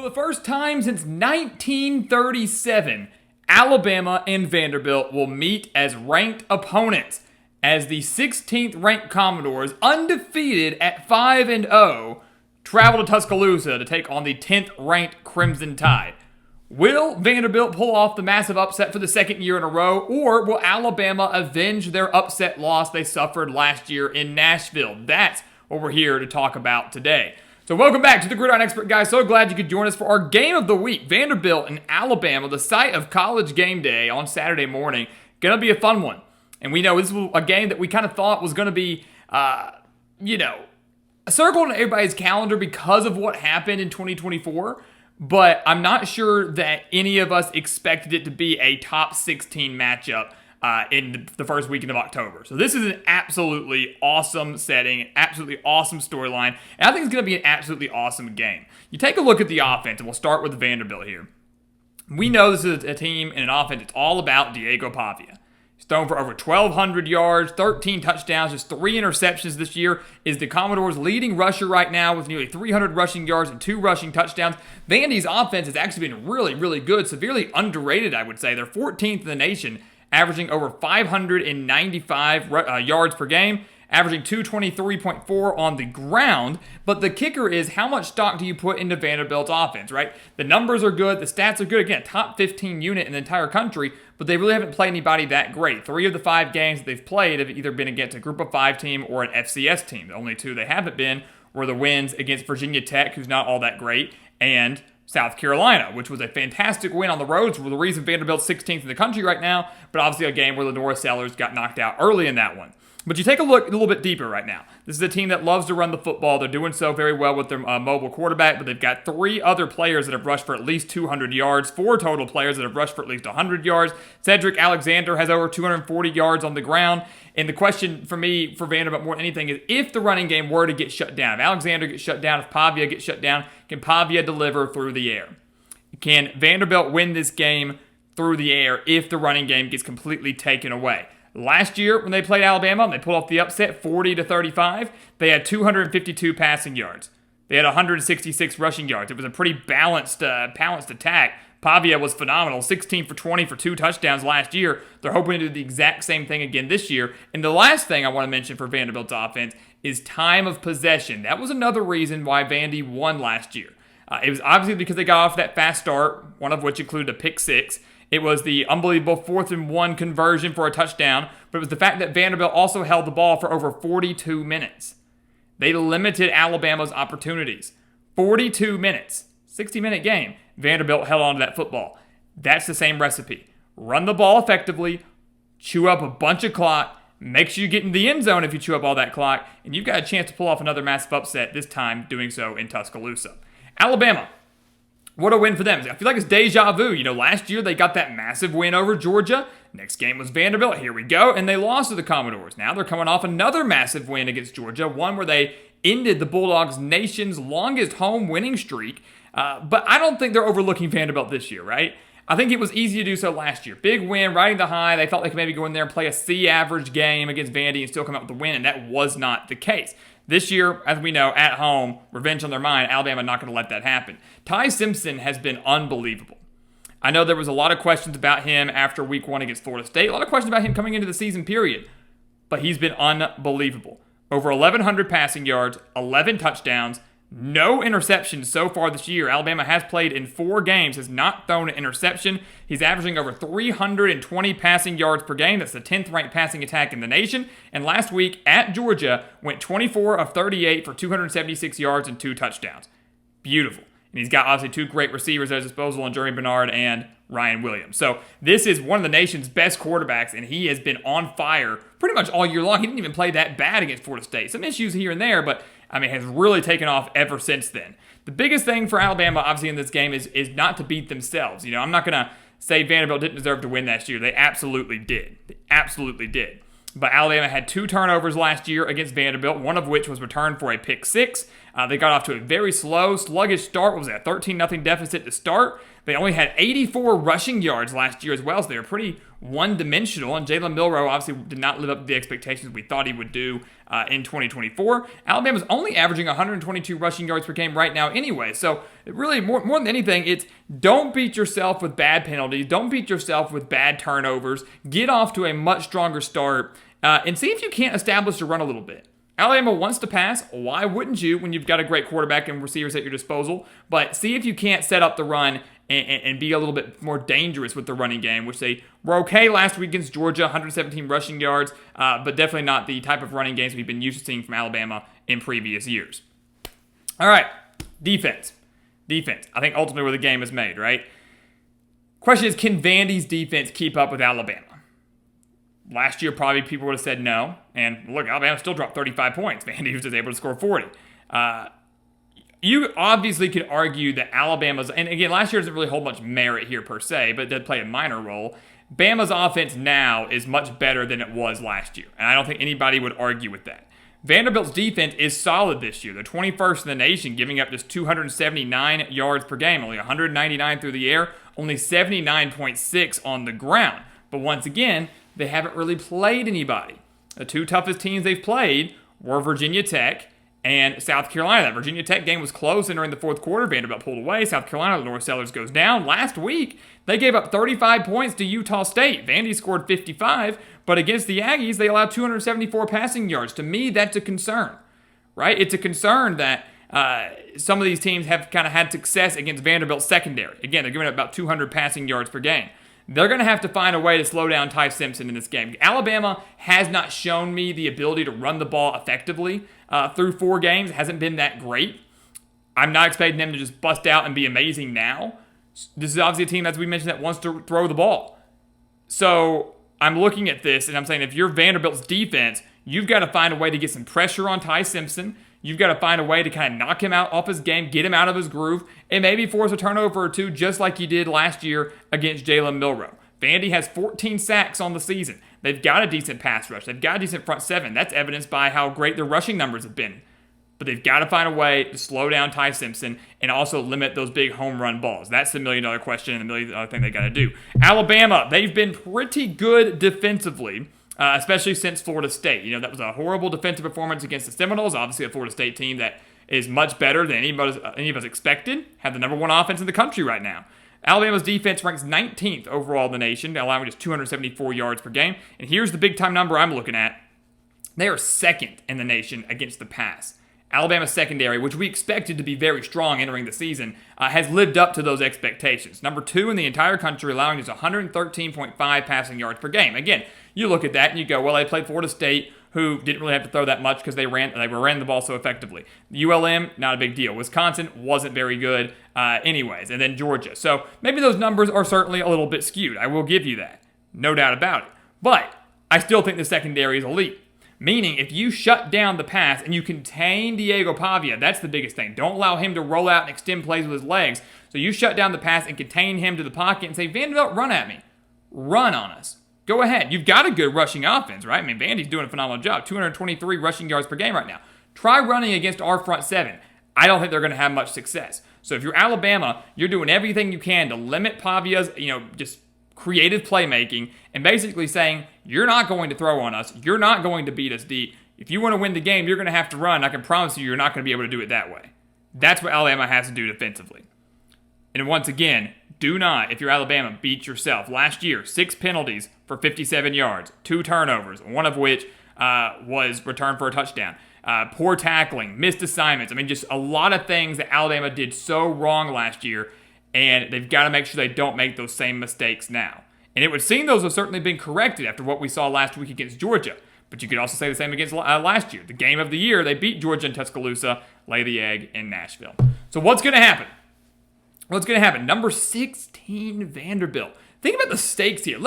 For the first time since 1937, Alabama and Vanderbilt will meet as ranked opponents as the 16th ranked Commodores, undefeated at 5-0, travel to Tuscaloosa to take on the 10th ranked Crimson Tide. Will Vanderbilt pull off the massive upset for the second year in a row, or will Alabama avenge their upset loss they suffered last year in Nashville? That's what we're here to talk about today. So welcome back to the Gridiron Expert, guys. So glad you could join us for our game of the week. Vanderbilt and Alabama, the site of college game day on Saturday morning. Gonna be a fun one. And we know this was a game that we kind of thought was gonna be, circled on everybody's calendar because of what happened in 2024. But I'm not sure that any of us expected it to be a top 16 matchup in the first weekend of October. So this is an absolutely awesome setting, an absolutely awesome storyline, and I think it's going to be an absolutely awesome game. You take a look at the offense, and we'll start with Vanderbilt here. We know this is a team and an offense that's all about Diego Pavia. He's thrown for over 1,200 yards, 13 touchdowns, just 3 interceptions this year. Is the Commodores' leading rusher right now with nearly 300 rushing yards and 2 rushing touchdowns. Vandy's offense has actually been really, really good, severely underrated, I would say. They're 14th in the nation, averaging over 595 yards per game, averaging 223.4 on the ground. But the kicker is, how much stock do you put into Vanderbilt's offense, right? The numbers are good, the stats are good. Again, top 15 unit in the entire country, but they really haven't played anybody that great. 3 of the 5 games that they've played have either been against a Group of 5 team or an FCS team. The only 2 they haven't been were the wins against Virginia Tech, who's not all that great, and South Carolina, which was a fantastic win on the road. So the reason Vanderbilt's 16th in the country right now, but obviously a game where Lenora Sellers got knocked out early in that one. But you take a look a little bit deeper right now. This is a team that loves to run the football. They're doing so very well with their mobile quarterback, but they've got 3 other players that have rushed for at least 200 yards, 4 total players that have rushed for at least 100 yards. Cedric Alexander has over 240 yards on the ground. And the question for me, for Vanderbilt more than anything, is if the running game were to get shut down, if Alexander gets shut down, if Pavia gets shut down, can Pavia deliver through the air? Can Vanderbilt win this game through the air if the running game gets completely taken away? Last year, when they played Alabama, and they pulled off the upset 40-35, they had 252 passing yards. They had 166 rushing yards. It was a pretty balanced attack. Pavia was phenomenal, 16 for 20 for 2 touchdowns last year. They're hoping to do the exact same thing again this year. And the last thing I want to mention for Vanderbilt's offense is time of possession. That was another reason why Vandy won last year. It was obviously because they got off that fast start, one of which included a pick 6. It was the unbelievable 4th and 1 conversion for a touchdown, but it was the fact that Vanderbilt also held the ball for over 42 minutes. They limited Alabama's opportunities. 42 minutes, 60-minute game. Vanderbilt held on to that football. That's the same recipe. Run the ball effectively, chew up a bunch of clock, make sure you get in the end zone if you chew up all that clock, and you've got a chance to pull off another massive upset, this time doing so in Tuscaloosa. Alabama. What a win for them. I feel like it's deja vu. Last year they got that massive win over Georgia. Next game was Vanderbilt. Here we go. And they lost to the Commodores. Now they're coming off another massive win against Georgia, one where they ended the Bulldogs' nation's longest home winning streak. But I don't think they're overlooking Vanderbilt this year, right? I think it was easy to do so last year. Big win, riding the high. They thought they could maybe go in there and play a C-average game against Vandy and still come out with the win, and that was not the case. This year, as we know, at home, revenge on their mind, Alabama not going to let that happen. Ty Simpson has been unbelievable. I know there was a lot of questions about him after week 1 against Florida State. A lot of questions about him coming into the season period. But he's been unbelievable. Over 1,100 passing yards, 11 touchdowns, no interceptions so far this year. Alabama has played in 4 games, has not thrown an interception. He's averaging over 320 passing yards per game. That's the 10th ranked passing attack in the nation. And last week at Georgia, went 24 of 38 for 276 yards and 2 touchdowns. Beautiful. And he's got obviously 2 great receivers at his disposal in Jeremy Bernard and Ryan Williams. So this is one of the nation's best quarterbacks, and he has been on fire pretty much all year long. He didn't even play that bad against Florida State. Some issues here and there, but has really taken off ever since then. The biggest thing for Alabama, obviously, in this game is not to beat themselves. I'm not going to say Vanderbilt didn't deserve to win last year. They absolutely did. They absolutely did. But Alabama had 2 turnovers last year against Vanderbilt, one of which was returned for a pick 6. They got off to a very slow, sluggish start. What was it, a 13-0 deficit to start? They only had 84 rushing yards last year as well, so they were pretty one-dimensional, and Jalen Milroe obviously did not live up to the expectations we thought he would do in 2024. Alabama's only averaging 122 rushing yards per game right now anyway, so really, more than anything, it's don't beat yourself with bad penalties, don't beat yourself with bad turnovers, get off to a much stronger start, and see if you can't establish a run a little bit. Alabama wants to pass. Why wouldn't you when you've got a great quarterback and receivers at your disposal? But see if you can't set up the run and be a little bit more dangerous with the running game, which they were okay last week against Georgia, 117 rushing yards, but definitely not the type of running games we've been used to seeing from Alabama in previous years. All right, defense. I think ultimately where the game is made, right? Question is, can Vandy's defense keep up with Alabama? Last year, probably people would have said no. And look, Alabama still dropped 35 points. Vandy was just able to score 40. You obviously could argue that Alabama's, and again, last year doesn't really hold much merit here per se, but it did play a minor role. Bama's offense now is much better than it was last year. And I don't think anybody would argue with that. Vanderbilt's defense is solid this year. They're 21st in the nation, giving up just 279 yards per game, only 199 through the air, only 79.6 on the ground. But once again, they haven't really played anybody. The two toughest teams they've played were Virginia Tech and South Carolina. That Virginia Tech game was close entering the fourth quarter. Vanderbilt pulled away. South Carolina, the North Sellers, goes down. Last week, they gave up 35 points to Utah State. Vandy scored 55, but against the Aggies, they allowed 274 passing yards. To me, that's a concern, right? It's a concern that some of these teams have kind of had success against Vanderbilt's secondary. Again, they're giving up about 200 passing yards per game. They're going to have to find a way to slow down Ty Simpson in this game. Alabama has not shown me the ability to run the ball effectively through 4 games. It hasn't been that great. I'm not expecting them to just bust out and be amazing now. This is obviously a team, as we mentioned, that wants to throw the ball. So I'm looking at this, and I'm saying if you're Vanderbilt's defense, you've got to find a way to get some pressure on Ty Simpson. You've got to find a way to kind of knock him out off his game, get him out of his groove, and maybe force a turnover or two just like you did last year against Jalen Milroe. Vandy has 14 sacks on the season. They've got a decent pass rush. They've got a decent front seven. That's evidenced by how great their rushing numbers have been. But they've got to find a way to slow down Ty Simpson and also limit those big home run balls. That's the million-dollar question and the million-dollar thing they got to do. Alabama, they've been pretty good defensively. Especially since Florida State. You know, that was a horrible defensive performance against the Seminoles. Obviously, a Florida State team that is much better than any of us expected. Have the number 1 offense in the country right now. Alabama's defense ranks 19th overall in the nation, allowing just 274 yards per game. And here's the big-time number I'm looking at. They are 2nd in the nation against the pass. Alabama's secondary, which we expected to be very strong entering the season, has lived up to those expectations. Number 2 in the entire country, allowing just 113.5 passing yards per game. Again, you look at that and you go, well, they played Florida State, who didn't really have to throw that much because they ran the ball so effectively. ULM, not a big deal. Wisconsin wasn't very good anyways. And then Georgia. So maybe those numbers are certainly a little bit skewed. I will give you that. No doubt about it. But I still think the secondary is elite. Meaning, if you shut down the pass and you contain Diego Pavia, that's the biggest thing. Don't allow him to roll out and extend plays with his legs. So you shut down the pass and contain him to the pocket and say, Vanderbilt, run at me. Run on us. Go ahead. You've got a good rushing offense, right? I mean, Vandy's doing a phenomenal job. 223 rushing yards per game right now. Try running against our front seven. I don't think they're going to have much success. So if you're Alabama, you're doing everything you can to limit Pavia's, just creative playmaking and basically saying, you're not going to throw on us. You're not going to beat us deep. If you want to win the game, you're going to have to run. I can promise you're not going to be able to do it that way. That's what Alabama has to do defensively. And once again, do not, if you're Alabama, beat yourself. Last year, 6 penalties for 57 yards, 2 turnovers, one of which was returned for a touchdown. Poor tackling, missed assignments. I mean, just a lot of things that Alabama did so wrong last year, and they've got to make sure they don't make those same mistakes now. And it would seem those have certainly been corrected after what we saw last week against Georgia. But you could also say the same against last year. The game of the year, they beat Georgia in Tuscaloosa, lay the egg in Nashville. So what's going to happen? What's going to happen? Number 16, Vanderbilt. Think about the stakes here.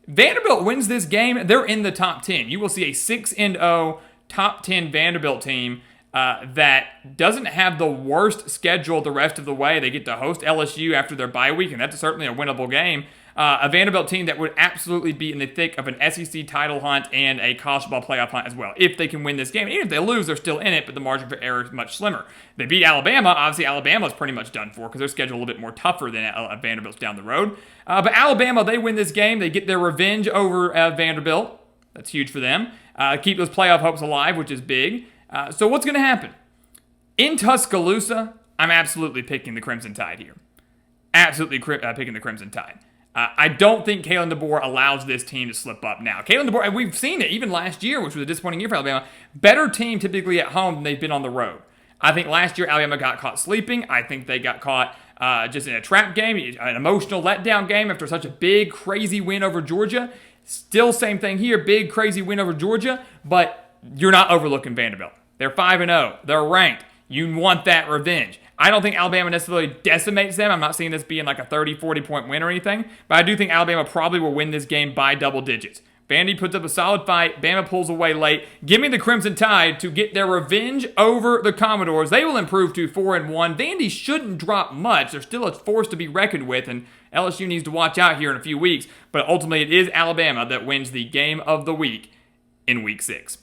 Vanderbilt wins this game, they're in the top 10. You will see a 6-0 top 10 Vanderbilt team that doesn't have the worst schedule the rest of the way. They get to host LSU after their bye week, and that's certainly a winnable game. A Vanderbilt team that would absolutely be in the thick of an SEC title hunt and a college ball playoff hunt as well, if they can win this game. Even if they lose, they're still in it, but the margin for error is much slimmer. They beat Alabama. Obviously, Alabama's pretty much done for because their schedule a little bit more tougher than Vanderbilt's down the road. But Alabama, they win this game. They get their revenge over Vanderbilt. That's huge for them. Keep those playoff hopes alive, which is big. So what's going to happen? In Tuscaloosa, I'm absolutely picking the Crimson Tide here. Absolutely picking the Crimson Tide. I don't think Kalen DeBoer allows this team to slip up now. Kalen DeBoer, and we've seen it even last year, which was a disappointing year for Alabama, better team typically at home than they've been on the road. I think last year Alabama got caught sleeping. I think they got caught just in a trap game, an emotional letdown game after such a big, crazy win over Georgia. Still same thing here, big, crazy win over Georgia, but you're not overlooking Vanderbilt. They're 5-0. They're ranked. You want that revenge. I don't think Alabama necessarily decimates them. I'm not seeing this being like a 30, 40-point win or anything, but I do think Alabama probably will win this game by double digits. Vandy puts up a solid fight. Bama pulls away late. Give me the Crimson Tide to get their revenge over the Commodores. They will improve to 4-1. Vandy shouldn't drop much. They're still a force to be reckoned with, and LSU needs to watch out here in a few weeks. But ultimately, it is Alabama that wins the game of the week in Week 6.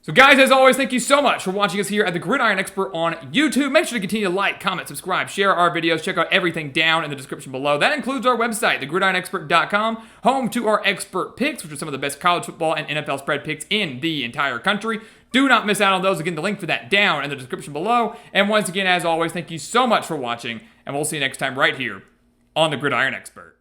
So guys, as always, thank you so much for watching us here at the Gridiron Expert on YouTube. Make sure to continue to like, comment, subscribe, share our videos. Check out everything down in the description below. That includes our website, thegridironexpert.com, home to our expert picks, which are some of the best college football and NFL spread picks in the entire country. Do not miss out on those. Again, the link for that down in the description below. And once again, as always, thank you so much for watching, and we'll see you next time right here on the Gridiron Expert.